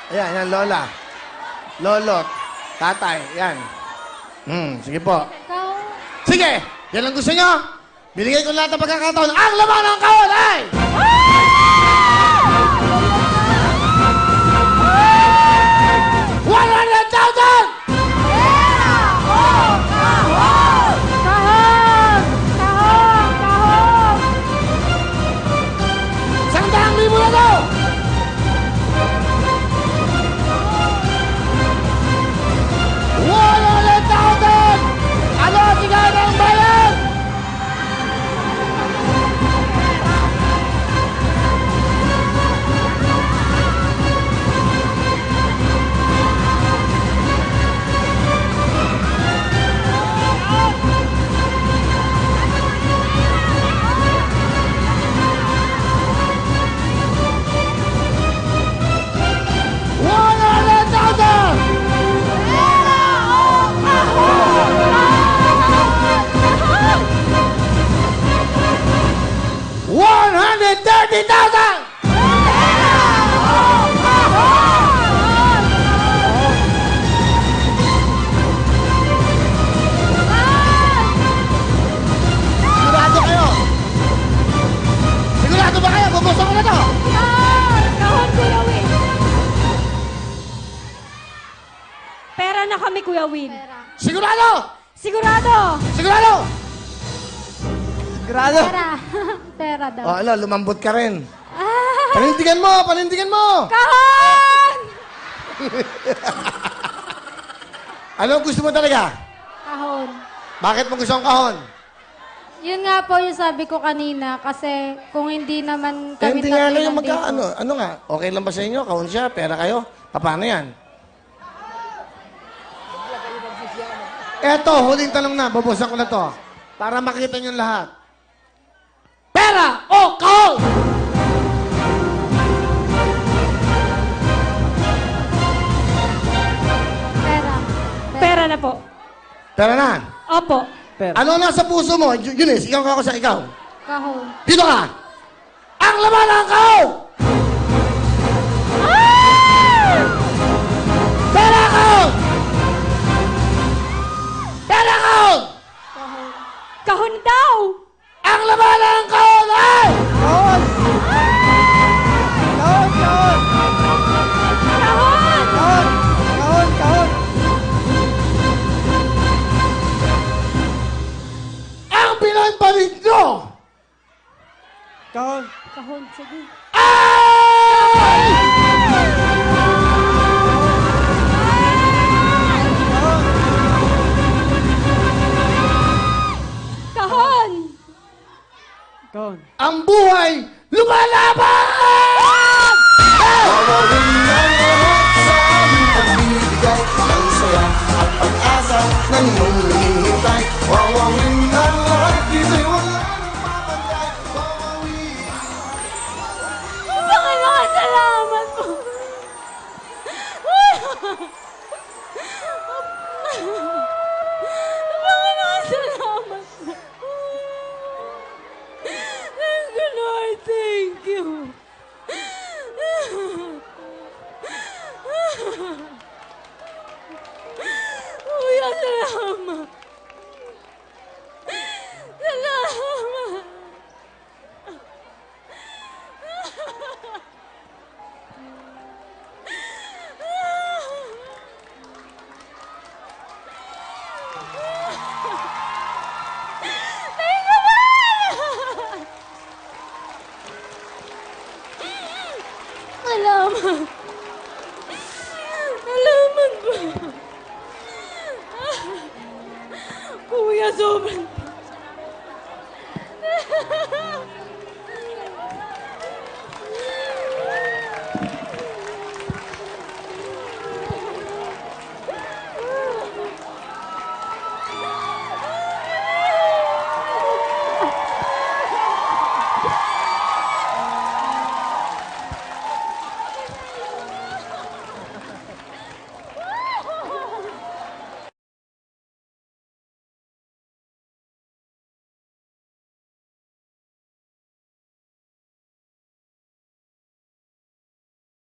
Ayan, yan, lola. Lolo. Tatay, yan. Sige po. Ikaw? Sige! Yan ang gusto nyo. Binigay ko lahat ng pagkakataon. Ang laman ng kahon ay... 100,000! Kahon! Kahon! Kahon! 100,000 na to! Ano ang sigaw ng bayan? Sigurado kayo? Sigurado ba kayo? Gusto ko na to! Kahon, Kuya Will. Pera na kami, Kuya Will. Sigurado! Sigurado! Sigurado! Sigurado! Pera. Pera daw. O, ano, lumambot ka rin. Panindigan mo! Panindigan mo! Kahon! Ano gusto mo talaga? Kahon. Bakit mo gusto ang kahon? Yun nga po yung sabi ko kanina kasi kung hindi naman kami Hindi nga tatlo lang yung nandito. ano nga, okay lang ba sa inyo? Kahon siya, pera kayo? Paano yan? Eto, huling tanong na, babusan ko na to. Para makita nyo lahat. Pera o kahon? Pera. Pera na po. Pera na. Opo. Ano nasa puso mo? Eunice, ikaw ako sa ikaw. Kahon. Dito ka! Ang laman ng kahon! Pera kahon! Pera kahon! Kahon. Kahon daw! Ang laman ng kahon ay... Kahon! Kahon! Kahon! Kahon! Kahon! Kahon! Kahon! Ang pinagpalit nyo! Kahon! Kahon, sige. Ay! Kahon! Kahon. Ang buhay lumalaban! Wawawin ang lahat sa aming pagbibigay ng saya at pag-asa na inyong hinihintay. Wawawin ang lahat, dito'y wala nang mapantay. Wawawin. Panginoon, salamat po. Panginoon, salamat po. Thank you, Lord. Thank you. Kuya, salamat. Salamat. Thank you, Lord. Salamat. Salamat po. Kuya, sobrang...